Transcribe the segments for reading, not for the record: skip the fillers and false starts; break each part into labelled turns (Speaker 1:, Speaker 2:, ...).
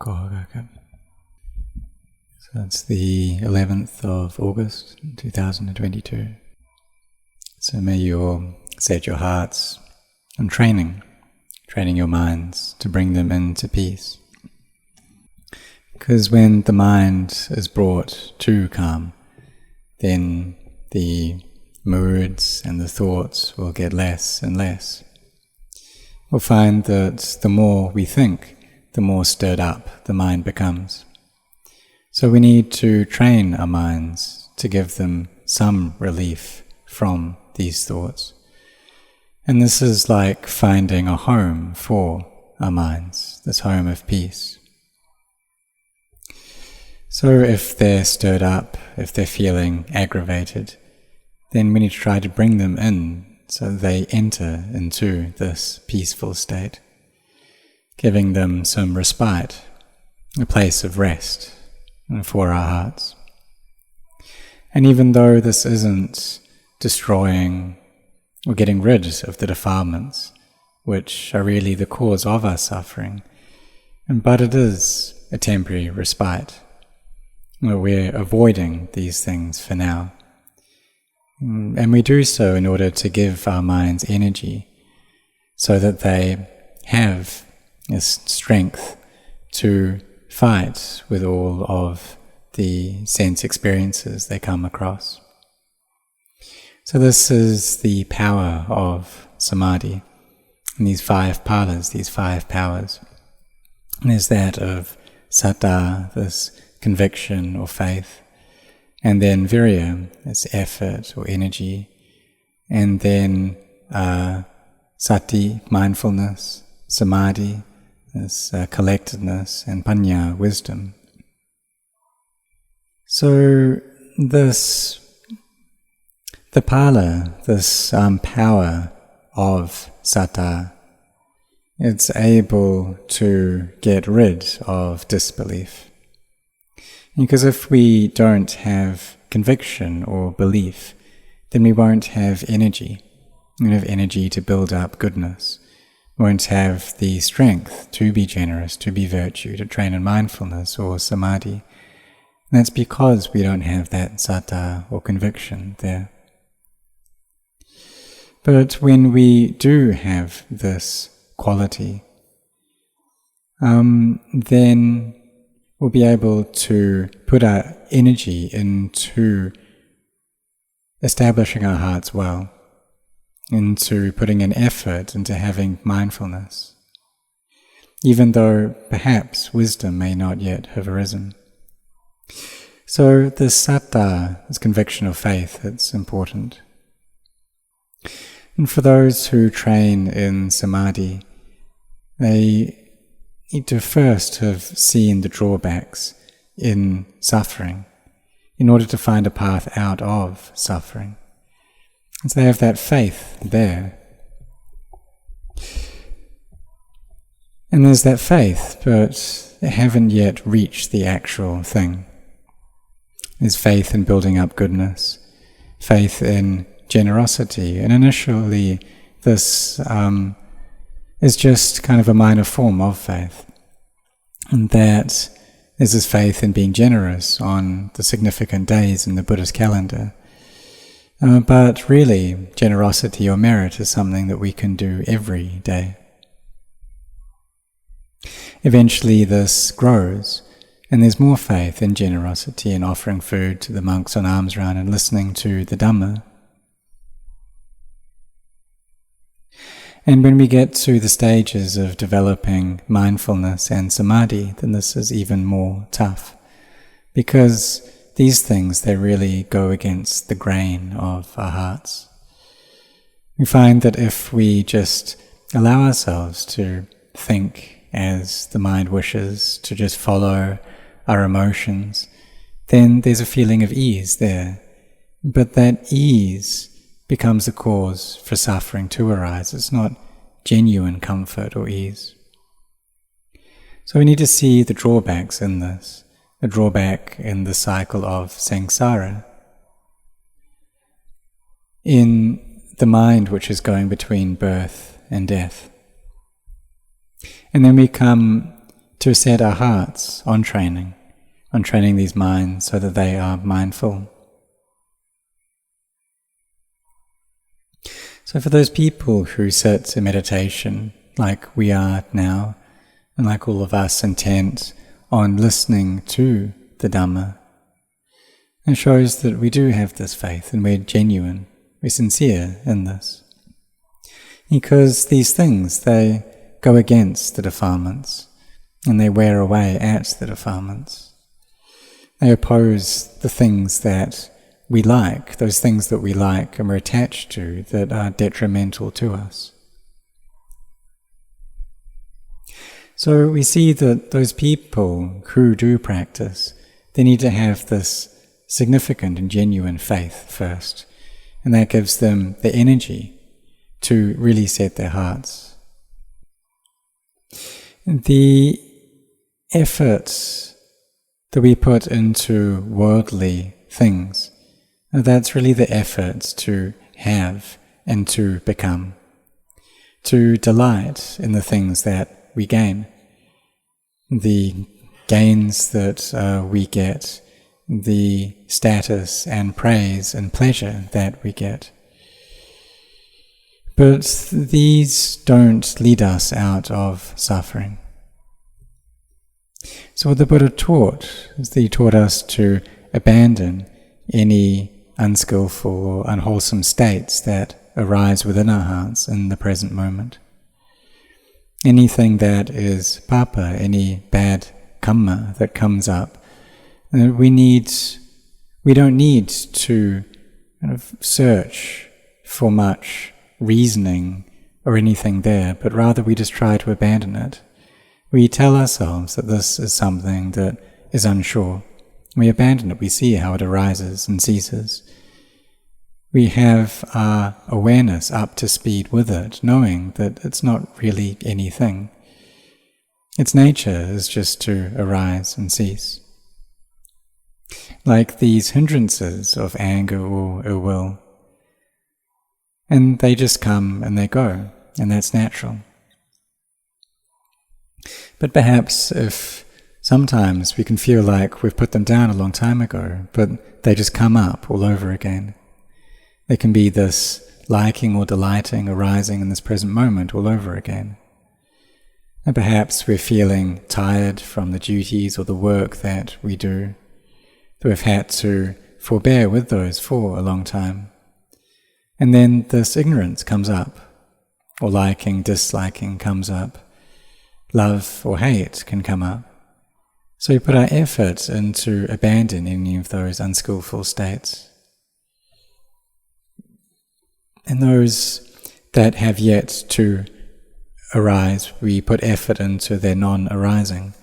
Speaker 1: So it's the 11th of August 2022. So may you all set your hearts on training your minds to bring them into peace. Because when the mind is brought to calm, then the moods and the thoughts will get less and less. We'll find that the more we think, the more stirred up the mind becomes. So we need to train our minds to give them some relief from these thoughts. And this is like finding a home for our minds, this home of peace. So if they're stirred up, if they're feeling aggravated, then we need to try to bring them in so they enter into this peaceful state, giving them some respite, a place of rest for our hearts. And even though this isn't destroying or getting rid of the defilements, which are really the cause of our suffering, but it is a temporary respite. We're avoiding these things for now. And we do so in order to give our minds energy so that they have this strength to fight with all of the sense experiences they come across. So this is the power of samadhi, and these 5 palas, these 5 powers. And there's that of saddha, this conviction or faith, and then virya, this effort or energy, and then sati, mindfulness, samadhi, this collectedness, and panya, wisdom. So the pala, this power of saddha, it's able to get rid of disbelief. Because if we don't have conviction or belief, then we won't have energy. We won't have energy to build up goodness. We won't have the strength to be generous, to be virtue, to train in mindfulness or samadhi. And that's because we don't have that saddha or conviction there. But when we do have this quality, then we'll be able to put our energy into establishing our hearts well, into putting an effort into having mindfulness, even though perhaps wisdom may not yet have arisen. So this saddha, this conviction of faith, it's important. And for those who train in samadhi, they need to first have seen the drawbacks in suffering in order to find a path out of suffering. And so they have that faith there. And there's that faith, but they haven't yet reached the actual thing. There's faith in building up goodness, faith in generosity, and initially this is just kind of a minor form of faith. And that is this faith in being generous on the significant days in the Buddhist calendar. But really, generosity or merit is something that we can do every day. Eventually this grows, and there's more faith in generosity and offering food to the monks on alms round and listening to the Dhamma. And when we get to the stages of developing mindfulness and samadhi, then this is even more tough. Because these things, they really go against the grain of our hearts. We find that if we just allow ourselves to think as the mind wishes, to just follow our emotions, then there's a feeling of ease there. But that ease becomes a cause for suffering to arise. It's not genuine comfort or ease. So we need to see the drawbacks in this, the drawback in the cycle of samsara, in the mind which is going between birth and death. And then we come to set our hearts on training these minds so that they are mindful. So for those people who sit in meditation, like we are now, and like all of us, intent on listening to the Dhamma, it shows that we do have this faith and we're genuine, we're sincere in this. Because these things, they go against the defilements and they wear away at the defilements. They oppose the things that we like, those things that we like and we're attached to that are detrimental to us. So we see that those people who do practice, they need to have this significant and genuine faith first, and that gives them the energy to really set their hearts. The efforts that we put into worldly things, that's really the efforts to have and to become, to delight in the things that we gain, the gains that we get, the status and praise and pleasure that we get. But these don't lead us out of suffering. So what the Buddha taught is that he taught us to abandon any unskillful or unwholesome states that arise within our hearts in the present moment. Anything that is papa, any bad kamma that comes up, we don't need to kind of search for much reasoning or anything there, but rather we just try to abandon it. We tell ourselves that this is something that is unsure. We abandon it, we see how it arises and ceases. We have our awareness up to speed with it, knowing that it's not really anything. Its nature is just to arise and cease. Like these hindrances of anger or ill will. And they just come and they go, and that's natural. But perhaps if sometimes we can feel like we've put them down a long time ago, but they just come up all over again. There can be this liking or delighting arising in this present moment all over again. And perhaps we're feeling tired from the duties or the work that we do, that we've had to forbear with those for a long time. And then this ignorance comes up, or liking, disliking comes up, love or hate can come up. So we put our effort into abandon any of those unskillful states. And those that have yet to arise, we put effort into their non-arising.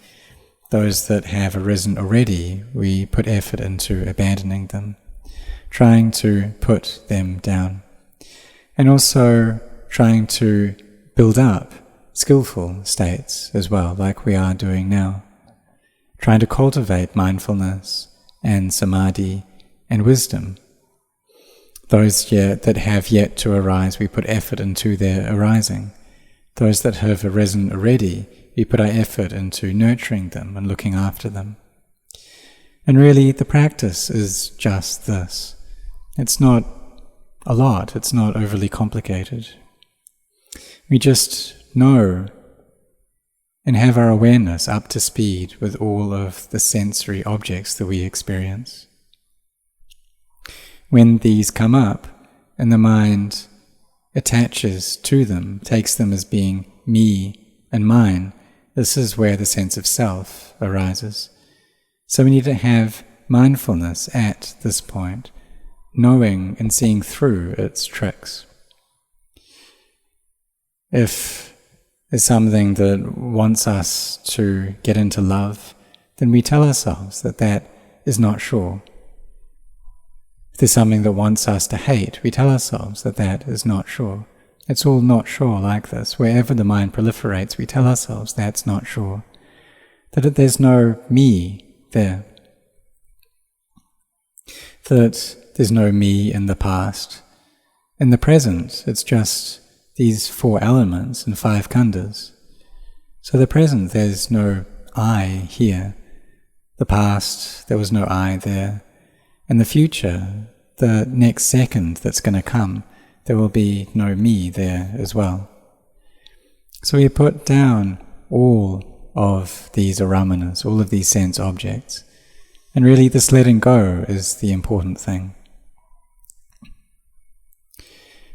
Speaker 1: Those that have arisen already, we put effort into abandoning them, trying to put them down. And also trying to build up skillful states as well, like we are doing now. Trying to cultivate mindfulness and samadhi and wisdom. Those that have yet to arise, we put effort into their arising. Those that have arisen already, we put our effort into nurturing them and looking after them. And really, the practice is just this. It's not a lot, it's not overly complicated. We just know and have our awareness up to speed with all of the sensory objects that we experience. When these come up and the mind attaches to them, takes them as being me and mine, this is where the sense of self arises. So we need to have mindfulness at this point, knowing and seeing through its tricks. If there's something that wants us to get into love, then we tell ourselves that that is not sure. If there's something that wants us to hate, we tell ourselves that that is not sure. It's all not sure like this. Wherever the mind proliferates, we tell ourselves that's not sure. That there's no me there. That there's no me in the past. In the present, it's just these 4 elements and 5 khandhas. So the present, there's no I here. The past, there was no I there. In the future, the next second that's going to come, there will be no me there as well. So we put down all of these aramanas, all of these sense objects, and really this letting go is the important thing.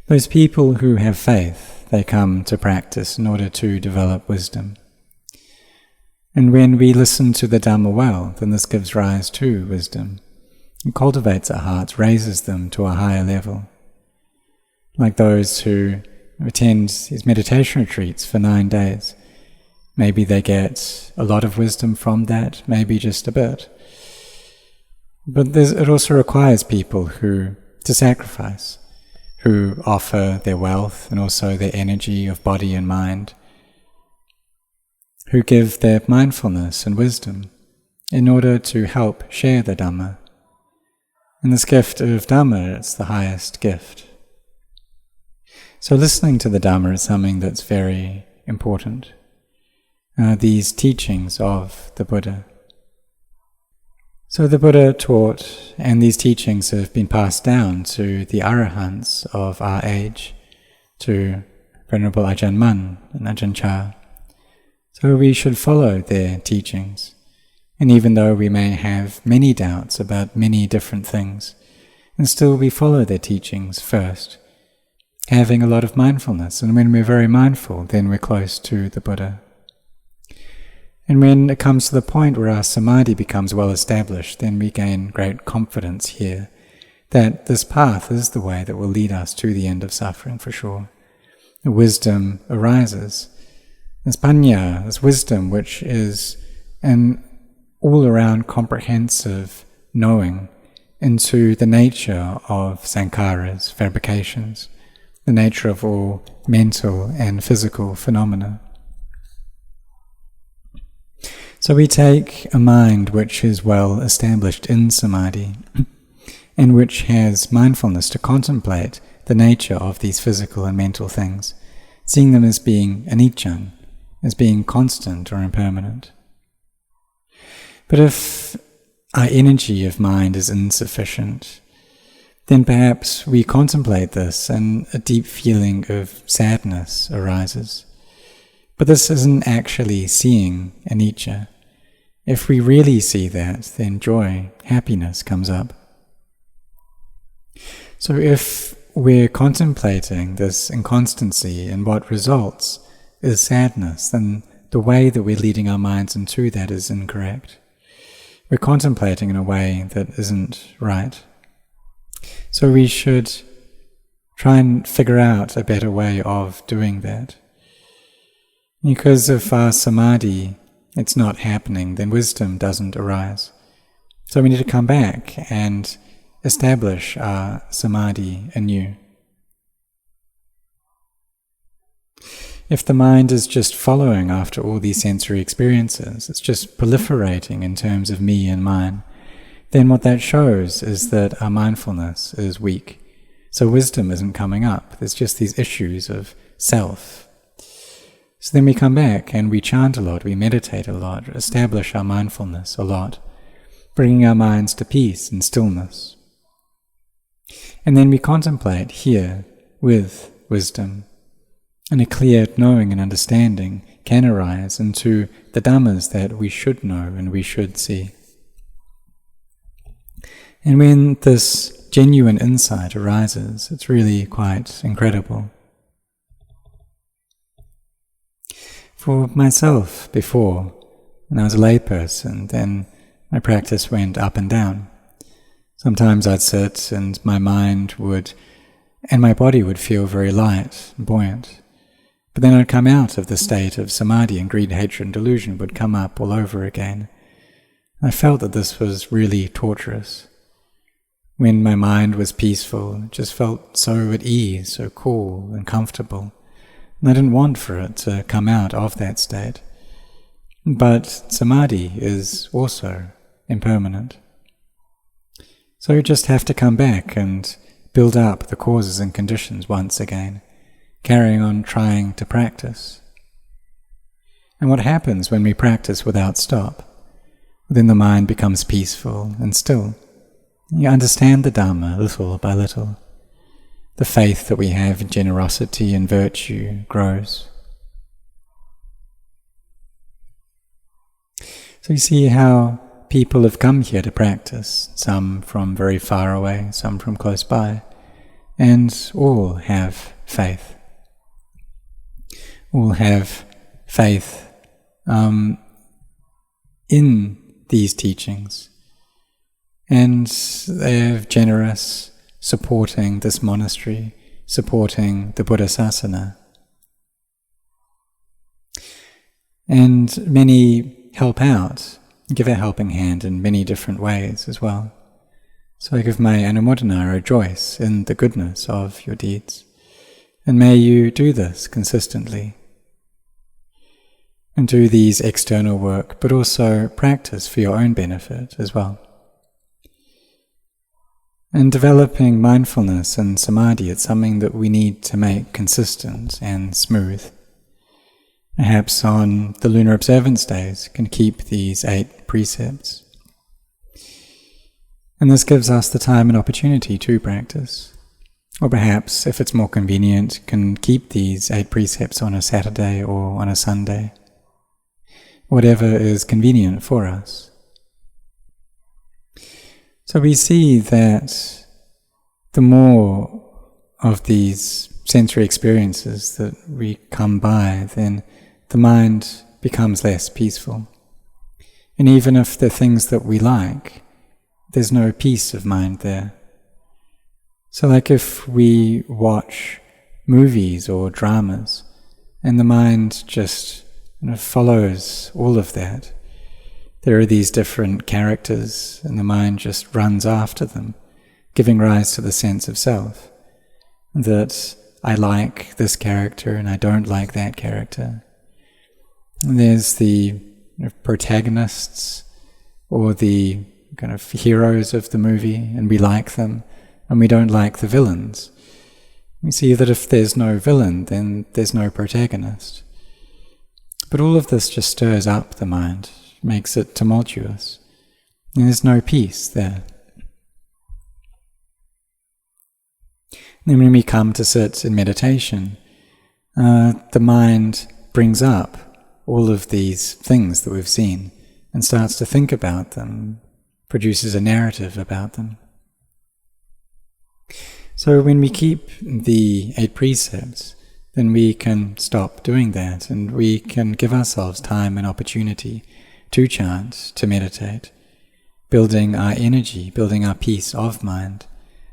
Speaker 1: Those people who have faith, they come to practice in order to develop wisdom. And when we listen to the Dhamma well, then this gives rise to wisdom. It cultivates our hearts, raises them to a higher level. Like those who attend these meditation retreats for 9 days. Maybe they get a lot of wisdom from that, maybe just a bit. But it also requires people to sacrifice, who offer their wealth and also their energy of body and mind, who give their mindfulness and wisdom in order to help share the Dhamma. And this gift of Dhamma is the highest gift. So listening to the Dhamma is something that's very important. These teachings of the Buddha. So the Buddha taught, and these teachings have been passed down to the Arahants of our age, to Venerable Ajahn Mun and Ajahn Chah. So we should follow their teachings. And even though we may have many doubts about many different things, and still we follow their teachings first, having a lot of mindfulness. And when we're very mindful, then we're close to the Buddha. And when it comes to the point where our samadhi becomes well established, then we gain great confidence here that this path is the way that will lead us to the end of suffering for sure. The wisdom arises. This panya, this wisdom which is an all-around comprehensive knowing into the nature of sankharas, fabrications, the nature of all mental and physical phenomena. So we take a mind which is well established in samadhi and which has mindfulness to contemplate the nature of these physical and mental things, seeing them as being anicca, as being constant or impermanent. But if our energy of mind is insufficient, then perhaps we contemplate this and a deep feeling of sadness arises. But this isn't actually seeing anicca. If we really see that, then joy, happiness comes up. So if we're contemplating this inconstancy and what results is sadness, then the way that we're leading our minds into that is incorrect. We're contemplating in a way that isn't right. So we should try and figure out a better way of doing that. Because if our samadhi, it's not happening, then wisdom doesn't arise. So we need to come back and establish our samadhi anew. If the mind is just following after all these sensory experiences, it's just proliferating in terms of me and mine, then what that shows is that our mindfulness is weak. So wisdom isn't coming up. There's just these issues of self. So then we come back and we chant a lot, we meditate a lot, establish our mindfulness a lot, bringing our minds to peace and stillness. And then we contemplate here with wisdom. And a clear knowing and understanding can arise into the Dhammas that we should know and we should see. And when this genuine insight arises, it's really quite incredible. For myself, before, when I was a layperson, then my practice went up and down. Sometimes I'd sit and my mind and my body would feel very light and buoyant. But then I'd come out of the state of samadhi and greed, hatred and delusion would come up all over again. I felt that this was really torturous. When my mind was peaceful, it just felt so at ease, so cool and comfortable. And I didn't want for it to come out of that state. But samadhi is also impermanent. So you just have to come back and build up the causes and conditions once again, carrying on trying to practice. And what happens when we practice without stop? Then the mind becomes peaceful and still. You understand the Dhamma little by little. The faith that we have in generosity and virtue grows. So you see how people have come here to practice, some from very far away, some from close by, and all have faith. All have faith in these teachings, and they're generous, supporting this monastery, supporting the Buddha Sasana. And many help out, give a helping hand in many different ways as well. So I give my anumodana, I rejoice in the goodness of your deeds. And may you do this consistently. And do these external work, but also practice for your own benefit as well. And developing mindfulness and samadhi, it's something that we need to make consistent and smooth. Perhaps on the lunar observance days can keep these 8 precepts. And this gives us the time and opportunity to practice. Or perhaps, if it's more convenient, can keep these 8 precepts on a Saturday or on a Sunday. Whatever is convenient for us. So we see that the more of these sensory experiences that we come by, then the mind becomes less peaceful. And even if they're things that we like, there's no peace of mind there. So like if we watch movies or dramas, and the mind just follows all of that. There are these different characters, and the mind just runs after them, giving rise to the sense of self, that I like this character and I don't like that character. And there's the protagonists, or the kind of heroes of the movie, and we like them, and we don't like the villains. We see that if there's no villain, then there's no protagonist. But all of this just stirs up the mind, makes it tumultuous, and there's no peace there. And then when we come to sit in meditation, the mind brings up all of these things that we've seen and starts to think about them, produces a narrative about them. So when we keep the 8 precepts, then we can stop doing that, and we can give ourselves time and opportunity to chant, to meditate, building our energy, building our peace of mind,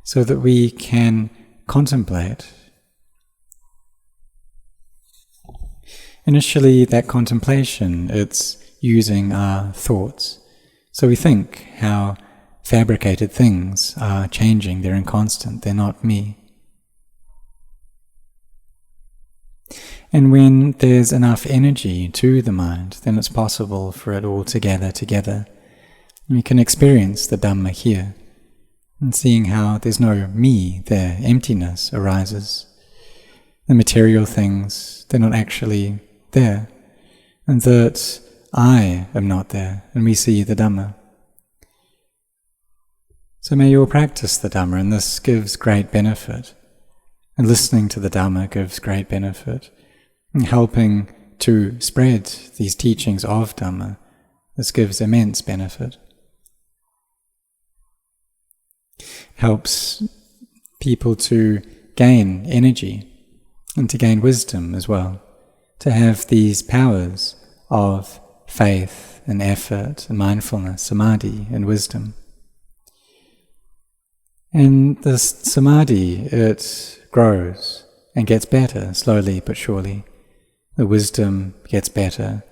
Speaker 1: so that we can contemplate. Initially, that contemplation, it's using our thoughts. So we think how fabricated things are changing, they're inconstant, they're not me. And when there's enough energy to the mind, then it's possible for it all to gather together. We can experience the Dhamma here, and seeing how there's no me there, emptiness arises. The material things, they're not actually there, and that I am not there, and we see the Dhamma. So may you all practice the Dhamma, and this gives great benefit. And listening to the Dhamma gives great benefit. And helping to spread these teachings of Dhamma, this gives immense benefit. Helps people to gain energy and to gain wisdom as well, to have these powers of faith and effort and mindfulness, samadhi and wisdom. And this samadhi, it grows and gets better slowly but surely. The wisdom gets better,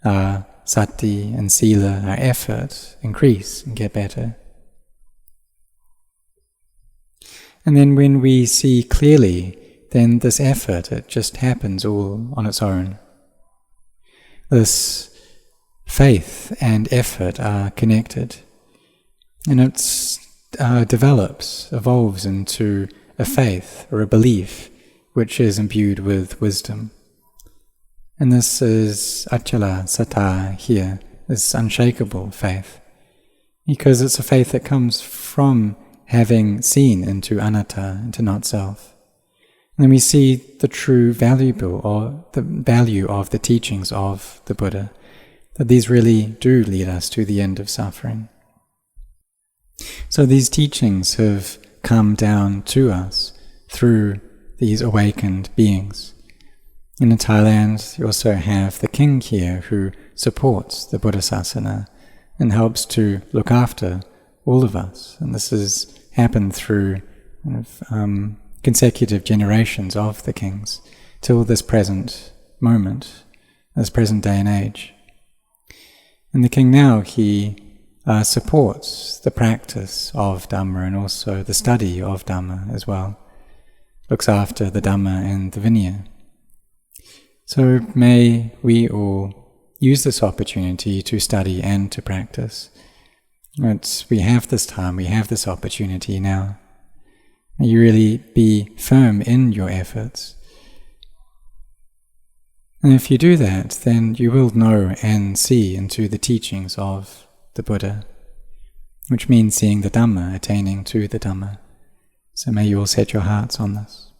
Speaker 1: our sati and sila, our effort, increase and get better. And then when we see clearly, then this effort, it just happens all on its own. This faith and effort are connected, and it develops, evolves into a faith or a belief which is imbued with wisdom. And this is achala sattha here, this unshakable faith, because it's a faith that comes from having seen into anatta, into not-self. And then we see the true value of the teachings of the Buddha, that these really do lead us to the end of suffering. So these teachings have come down to us through these awakened beings. And in Thailand, you also have the king here who supports the Buddha Sasana and helps to look after all of us. And this has happened through consecutive generations of the kings till this present moment, this present day and age. And the king now, he supports the practice of Dhamma and also the study of Dhamma as well. Looks after the Dhamma and the Vinaya. So may we all use this opportunity to study and to practice. We have this time, we have this opportunity now. May you really be firm in your efforts. And if you do that, then you will know and see into the teachings of the Buddha, which means seeing the Dhamma, attaining to the Dhamma. So may you all set your hearts on this.